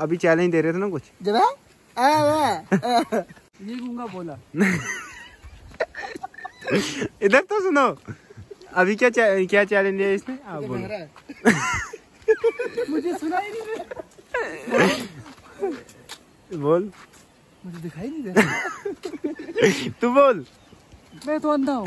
अभी चैलेंज दे रहे थे ना कुछ जब ये गूंगा बोला। इधर तो सुनो, अभी क्या चैलेंज है इसमें, आप बोलो। मुझे सुनाई नहीं दे, बोल। मुझे दिखाई नहीं दे रहा। तू बोल। मैं तो अंधा हूँ।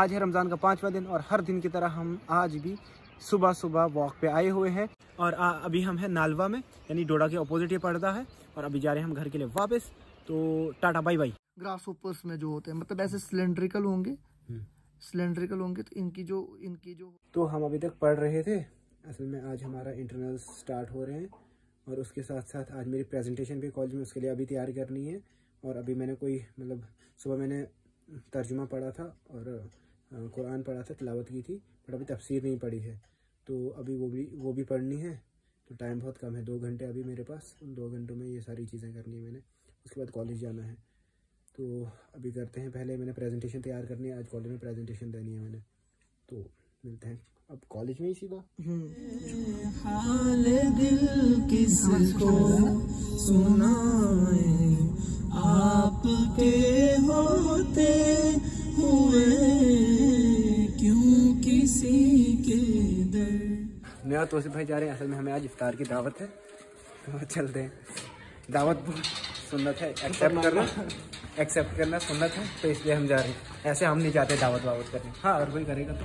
आज है रमज़ान का 5वां दिन और हर दिन की तरह हम आज भी सुबह सुबह वॉक पे आए हुए हैं और अभी हम हैं नालवा में, यानी डोडा के अपोजिट ये पड़ता है और अभी जा रहे हैं हम घर के लिए वापस। तो tata bye bye. Grasshoppers में जो होते हैं मतलब ऐसे सिलेंड्रिकल होंगे तो इनकी जो तो हम अभी तक पढ़ रहे थे। असल में आज हमारा इंटरनल स्टार्ट हो रहे हैं और उसके साथ साथ आज मेरी प्रेजेंटेशन भी कॉलेज में, उसके लिए अभी तैयारी करनी है। और अभी मैंने सुबह मैंने तर्जुमा पढ़ा था और कुरान पढ़ा था, तिलावत की थी, बट अभी तफसीर नहीं पढ़ी है। तो अभी वो भी पढ़नी है। तो टाइम बहुत कम है, 2 घंटे अभी मेरे पास। उन 2 घंटों में ये सारी चीज़ें करनी है मैंने। उसके बाद कॉलेज जाना है। तो अभी करते हैं, पहले मैंने प्रेजेंटेशन तैयार करनी है। आज कॉलेज में प्रेजेंटेशन देनी है मैंने। तो मिलते हैं अब कॉलेज में ही सीधा। हाल दिल किसको सुनाए आपके होते हुए क्यों किसी के दर। मेरा तोसिफ भाई जा रहे हैं। असल में हमें आज इफ्तार की दावत है, तो चलते हैं। दावत सुन्नत है, एक्सेप्ट करना सुन्नत है, तो इसलिए हम जा रहे हैं। ऐसे हम नहीं जाते दावत करने। हाँ, और कोई करेगा तो।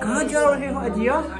कहाँ जा रहे हो अजिया?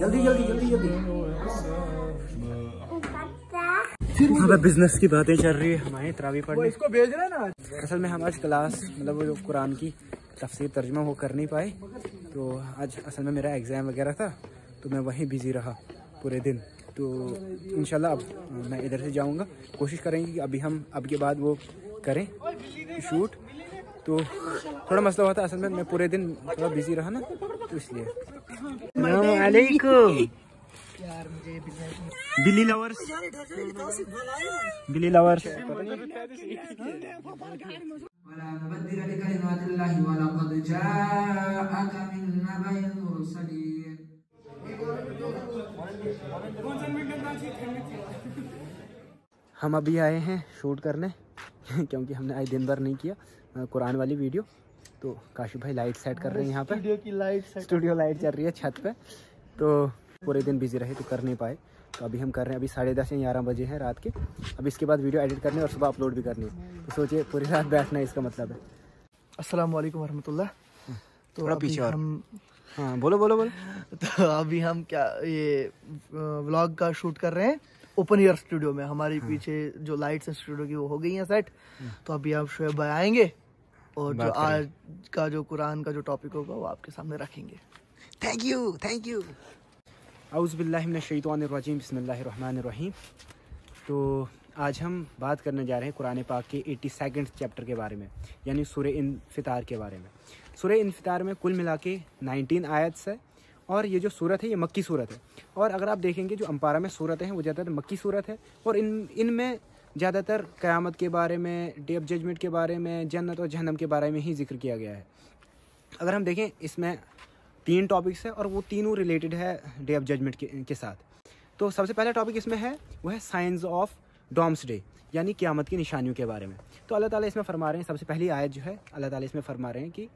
जल्दी। वहाँ पे बिजनेस की बातें चल रही है हमारे तरावी पढ़ने। इसको भेज रहे ना। असल में हम आज क्लास मतलब वो जो कुरान की तफसीर तर्जुमा वो कर नहीं पाए। तो आज असल में मेरा एग्ज़ाम वगैरह था, तो मैं वहीं बिज़ी रहा पूरे दिन। तो इंशाल्लाह अब मैं इधर से जाऊँगा। कोशिश करेंगे कि अब के बाद वो करें शूट। तो थोड़ा मसला हुआ था, असल में मैं पूरे दिन थोड़ा बिजी रहा ना, तो इसलिए। अस्सलामुअलैकुम बिल्ली लवर्स। हम अभी आए हैं शूट करने क्योंकि हमने आज दिन भर नहीं किया कुरान वाली वीडियो। तो काशिफ भाई लाइट सेट कर रहे हैं यहाँ पे। स्टूडियो लाइट चल रही है छत पे। तो पूरे दिन बिजी रहे तो कर नहीं पाए। तो अभी हम कर रहे हैं। अभी 10:30 या 11 बजे हैं रात के। अब इसके बाद वीडियो एडिट करनी है और सुबह अपलोड भी करनी है। तो सोचिए पूरी रात बैठना है, इसका मतलब है। अस्सलाम वालेकुम वरहमतुल्लाह। तो थोड़ा पीछे और हम हाँ बोलो। तो अभी हम क्या ये व्लॉग का शूट कर रहे हैं ओपन एयर स्टूडियो में। हमारे पीछे जो लाइट्स हैं स्टूडियो की वो हो गई हैं सेट। तो अभी आप शोएब भाई आएंगे और जो आज का जो कुरान का जो टॉपिक होगा वो आपके सामने रखेंगे। Thank you. औज़ु बिल्लाहि मिनश शैतानिर रजीम, बिस्मिल्लाहिर्रहमानिर्रहीम। तो आज हम बात करने जा रहे हैं कुरान पाक के 82nd चैप्टर के बारे में, यानी सूरह इन्फितार के बारे में। सूरह इन्फितार में कुल मिला के 19 आयत है और ये जो सूरत है ये मक्की सूरत है। और अगर आप देखेंगे जो अंपारा में सूरतें हैं वो ज़्यादातर मक्की सूरत है और इनमें ज़्यादातर क़यामत के बारे में, डे ऑफ जजमेंट के बारे में, जन्नत और जहन्नम के बारे में ही जिक्र किया गया है। अगर हम देखें इसमें 3 टॉपिक्स है और वो तीनों रिलेटेड है डे ऑफ जजमेंट के साथ। तो सबसे पहला टॉपिक इसमें है वो है साइंस ऑफ डॉम्सडे, यानी क़यामत की निशानियों के बारे में। तो अल्लाह ताला इसमें फरमा रहे हैं, सबसे पहली आयत जो है अल्लाह ताला इसमें फरमा रहे हैं कि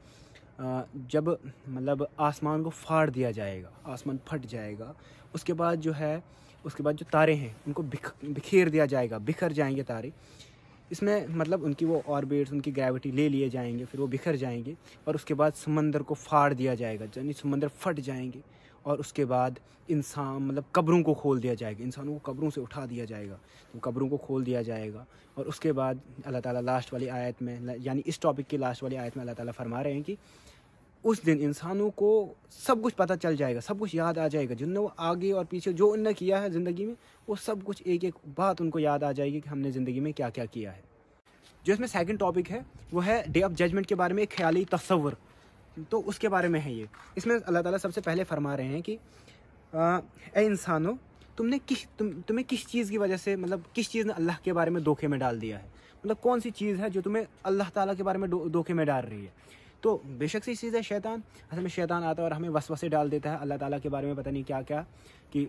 जब मतलब आसमान को फाड़ दिया जाएगा, आसमान फट जाएगा, उसके बाद जो तारे हैं उनको बिखेर दिया जाएगा, बिखर जाएंगे तारे। इसमें मतलब उनकी वो ऑर्बिट्स, उनकी ग्रेविटी ले लिए जाएंगे, फिर वो बिखर जाएंगे और उसके बाद समंदर को फाड़ दिया जाएगा, यानी समंदर फट जाएंगे और उसके बाद इंसान मतलब कब्रों को खोल दिया जाएगा, इंसानों को कब्रों से उठा दिया जाएगा, तो कब्रों को खोल दिया जाएगा। और उसके बाद अल्लाह ताला लास्ट वाली आयत में, यानी इस टॉपिक की लास्ट वाली आयत में अल्लाह ताला फरमा रहे हैं कि उस दिन इंसानों को सब कुछ पता चल जाएगा, सब कुछ याद आ जाएगा, जिनने वो आगे और पीछे जो उनने किया है ज़िंदगी में, वो सब कुछ एक एक बात उनको याद आ जाएगी कि हमने ज़िंदगी में क्या क्या किया है। जो इसमें सेकंड टॉपिक है वो है डे ऑफ जजमेंट के बारे में एक ख्याली तस्वुर, तो उसके बारे में है ये। इसमें अल्लाह ताला सबसे पहले फरमा रहे हैं कि ए इंसानों, तुम्हें किस चीज़ की वजह से, मतलब किस चीज़ ने अल्लाह के बारे में धोखे में डाल दिया है, मतलब कौन सी चीज़ है जो तुम्हें अल्लाह ताला के बारे में धोखे में डाल रही है। तो बेशक सी चीज़ है शैतान। असल में शैतान आता है और हमें वसवसे डाल देता है अल्लाह ताला के बारे में, पता नहीं क्या क्या, कि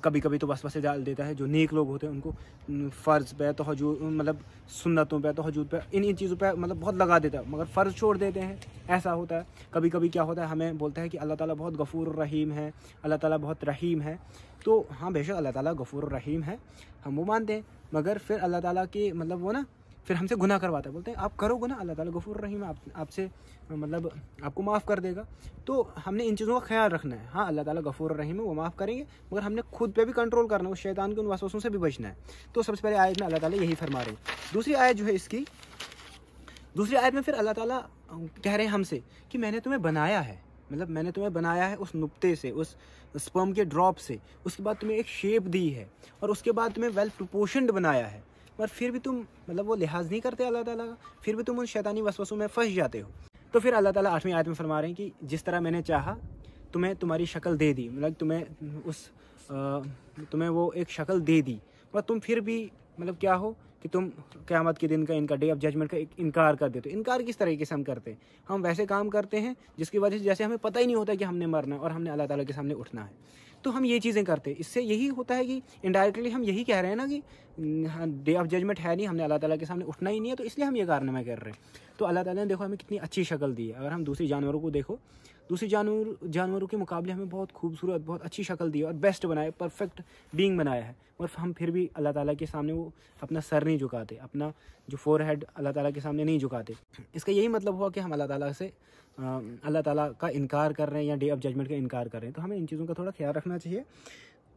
कभी कभी तो वसवसे डाल देता है जो नेक लोग होते हैं उनको फ़र्ज़ पे, तहज्जुद, मतलब सुन्नतों पे, तहज्जुद पे, इन चीज़ों पे मतलब बहुत लगा देता है, मगर फ़र्ज़ छोड़ देते हैं। ऐसा होता है। कभी कभी क्या होता है, हमें बोलता है कि अल्लाह ताला बहुत गफ़ूर रहीम है, अल्लाह ताला बहुत रहीम है। तो हाँ, बेशक अल्लाह ताला गफ़ूर रहीम है, हम वो मानते हैं, मगर फिर अल्लाह ताला की मतलब वो ना फिर हमसे गुनाह करवाता है, बोलते हैं आप करो गुनाह, अल्लाह ताला गफ़ूर रहीम है, आपसे मतलब आपको माफ़ कर देगा। तो हमने इन चीज़ों का ख्याल रखना है। हाँ, अल्लाह ताला गफ़ूर रहीम है, वो माफ़ करेंगे, मगर हमने खुद पे भी कंट्रोल करना है, उस शैतान के उन वसवसों से भी बचना है। तो सबसे पहले आयत में अल्लाह ताला यही फरमा रहे हैं। दूसरी आयत जो है इसकी, दूसरी आयत में फिर अल्लाह ताला कह रहे हैं हमसे कि मैंने तुम्हें बनाया है, मतलब मैंने तुम्हें बनाया है उस नुक्ते से, उस स्पर्म के ड्रॉप से, उसके बाद तुम्हें एक शेप दी है और उसके बाद तुम्हें वेल प्रोपोर्शन्ड बनाया है, पर फिर भी तुम मतलब वो लिहाज नहीं करते अल्लाह ताला का, फिर भी तुम उन शैतानी वसवसों में फंस जाते हो। तो फिर अल्लाह ताला 8वीं आयत में फरमा रहे हैं कि जिस तरह मैंने चाहा तुम्हें तुम्हारी शक्ल दे दी, मतलब तुम्हें वो एक शक्ल दे दी, पर तुम फिर भी मतलब क्या हो कि तुम क़यामत के दिन का, इनका डे ऑफ जजमेंट का इनकार कर देते हो। इनकार किस तरीके से हम करते हैं? हम वैसे काम करते हैं जिसकी वजह से जैसे हमें पता ही नहीं होता कि हमने मरना है और हमने अल्लाह ताला के सामने उठना है। तो हम ये चीज़ें करते हैं। इससे यही होता है कि इनडायरेक्टली हम यही कह रहे हैं ना कि डे ऑफ जजमेंट है नहीं, हमने अल्लाह ताला के सामने उठना ही नहीं है, तो इसलिए हम ये कारनामा कर रहे हैं। तो अल्लाह ताला ने देखो हमें कितनी अच्छी शक्ल दी है। अगर हम दूसरी जानवरों को देखो, दूसरी जानवरों के मुकाबले हमें बहुत खूबसूरत, बहुत अच्छी शक्ल दी है और बेस्ट बनाया, परफेक्ट बीइंग बनाया है, और हम फिर भी अल्लाह ताला के सामने वो अपना सर नहीं झुकाते, अपना जो फोरहेड अल्लाह ताला के सामने नहीं झुकाते। इसका यही मतलब हुआ कि हम अल्लाह ताला से अल्लाह ताला का इनकार कर रहे हैं या डे ऑफ जजमेंट का इनकार कर रहे हैं। तो हमें इन चीज़ों का थोड़ा ख्याल रखना चाहिए।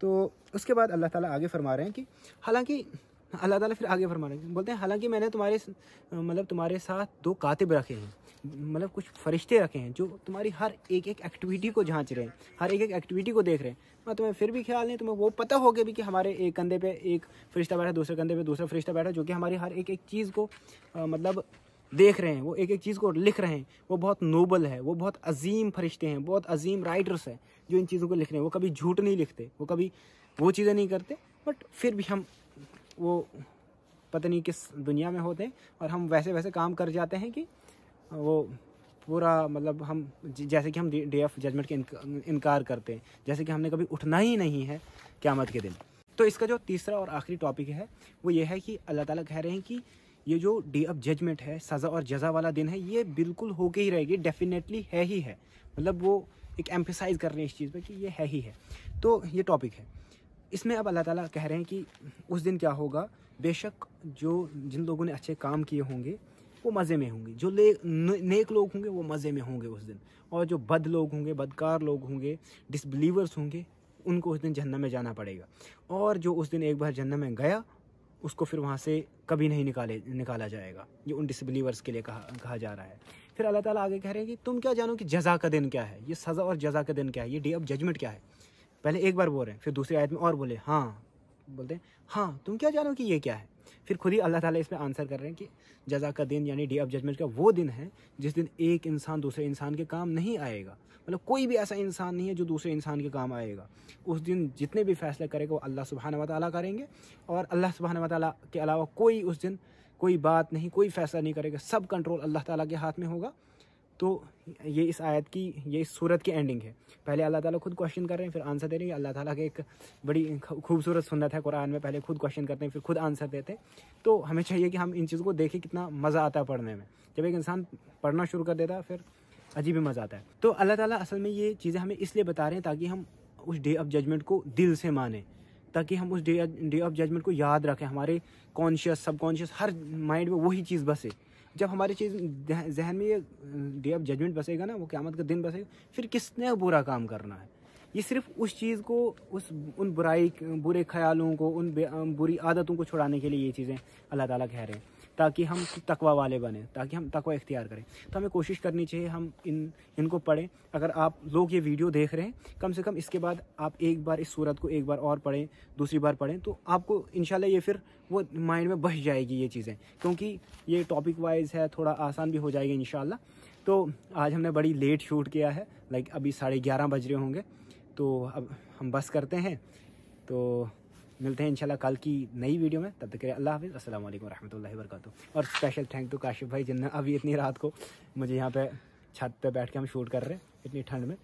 तो उसके बाद अल्लाह ताला आगे फरमा रहे हैं कि हालांकि अल्लाह ताला फिर आगे फरमा रहे हैं, बोलते हैं हालांकि मैंने तुम्हारे साथ 2 कातिब रखे हैं, मतलब कुछ फरिश्ते रखे हैं जो तुम्हारी हर एक एक एक्टिविटी को जांच रहे हैं, हर एक एक एक्टिविटी को देख रहे हैं। मैं तुम्हें फिर भी ख्याल नहीं, तुम्हें वो पता होगा भी कि हमारे एक कंधे पे एक फरिश्ता बैठा, दूसरे कंधे पे दूसरा फरिश्ता बैठा, जो कि हमारी हर एक एक चीज़ को मतलब देख रहे हैं, वो एक एक चीज़ को लिख रहे हैं। वो बहुत नोबल है, वो बहुत अजीम फरिश्ते हैं, बहुत अजीम राइटर्स हैं जो इन चीज़ों को लिख रहे हैं। वो कभी झूठ नहीं लिखते, वो कभी वो चीज़ें नहीं करते, बट फिर भी हम वो पता नहीं किस दुनिया में होते हैं और हम वैसे वैसे काम कर जाते हैं कि वो पूरा मतलब हम जैसे कि हम डे ऑफ जजमेंट के इनकार करते हैं, जैसे कि हमने कभी उठना ही नहीं है क़यामत के दिन। तो इसका जो तीसरा और आखिरी टॉपिक है वो ये है कि अल्लाह ताला कह रहे हैं कि ये जो डे ऑफ जजमेंट है, सज़ा और जज़ा वाला दिन है, ये बिल्कुल होके ही रहेगी, डेफिनेटली है ही है। मतलब वो एक एम्फेसाइज़ कर रहे हैं इस चीज़ पे कि ये है ही है। तो ये टॉपिक है। इसमें अब अल्लाह ताला कह रहे हैं कि उस दिन क्या होगा, बेशक जिन लोगों ने अच्छे काम किए होंगे वो मज़े में होंगे, जो नेक लोग होंगे वो मज़े में होंगे उस दिन, और जो बद लोग होंगे, बदकार लोग होंगे, डिसबिलीवर्स होंगे, उनको उस दिन जहन्नम में जाना पड़ेगा। और जो उस दिन एक बार जहन्नम में गया उसको फिर वहाँ से कभी नहीं निकाला जाएगा, जो उन डिसबिलीवर्स के लिए कहा जा रहा है। फिर अल्लाह ताला आगे कह रहे हैं कि तुम क्या जानो कि जज़ा का दिन क्या है, ये सज़ा और जज़ा का दिन क्या है, ये डे ऑफ जजमेंट क्या है। पहले एक बार बोल रहे हैं, फिर दूसरी आयत में और बोले बोलते हैं हाँ तुम क्या जानो कि ये क्या है। फिर खुद ही अल्लाह ताला इस पर आंसर कर रहे हैं कि जज़ा का दिन यानी डे ऑफ जजमेंट का वो दिन है जिस दिन एक इंसान दूसरे इंसान के काम नहीं आएगा। मतलब कोई भी ऐसा इंसान नहीं है जो दूसरे इंसान के काम आएगा। उस दिन जितने भी फैसले करेगा वो अल्लाह सुब्हानहू व तआला करेंगे, और अल्लाह सुब्हानहू व तआला के अलावा कोई उस दिन कोई बात नहीं, कोई फैसला नहीं करेगा, सब कंट्रोल अल्लाह ताला के हाथ में होगा। तो ये इस आयत की, ये इस सूरत की एंडिंग है। पहले अल्लाह ताला खुद क्वेश्चन कर रहे हैं, फिर आंसर दे रहे हैं। अल्लाह ताला के एक बड़ी खूबसूरत सुन्नत है कुरान में, पहले खुद क्वेश्चन करते हैं फिर खुद आंसर देते हैं। तो हमें चाहिए कि हम इन चीज़ों को देखें, कितना मज़ा आता है पढ़ने में। जब एक इंसान पढ़ना शुरू कर देता है फिर अजीब ही मज़ा आता है। तो अल्लाह ताला असल में ये चीज़ें हमें इसलिए बता रहे हैं ताकि हम उस डे ऑफ जजमेंट को दिल से माने, ताकि हम उस डे ऑफ जजमेंट को याद रखें, हमारे कॉन्शियस सबकॉन्शियस हर माइंड में वही चीज़ बसे। जब हमारी चीज़ जहन में ये डे ऑफ जजमेंट बसेगा ना, वो क़यामत का दिन बसेगा, फिर किसने बुरा काम करना है। ये सिर्फ उस चीज़ को, उन बुरे ख्यालों को, उन बुरी आदतों को छुड़ाने के लिए ये चीज़ें अल्लाह ताला कह रहे हैं, ताकि हम तकवा वाले बने, ताकि हम तकवा इख्तियार करें। तो हमें कोशिश करनी चाहिए हम इनको पढ़ें। अगर आप लोग ये वीडियो देख रहे हैं, कम से कम इसके बाद आप एक बार इस सूरत को एक बार और पढ़ें, दूसरी बार पढ़ें, तो आपको इंशाल्लाह ये फिर वो माइंड में बस जाएगी ये चीज़ें, क्योंकि ये टॉपिक वाइज है, थोड़ा आसान भी हो जाएगी इंशाल्लाह। तो आज हमने बड़ी लेट शूट किया है, लाइक अभी 11:30 बज रहे होंगे, तो अब हम बस करते हैं। तो मिलते हैं इंशाल्लाह कल की नई वीडियो में। तब तक के लिए अल्लाह हाफ़िज़, अस्सलाम वालेकुम रहमतुल्लाहि व बरकातुहू। और स्पेशल थैंक टू काशिफ भाई, जिन्होंने अभी इतनी रात को मुझे यहाँ पे छत पे बैठ के हम शूट कर रहे हैं इतनी ठंड में।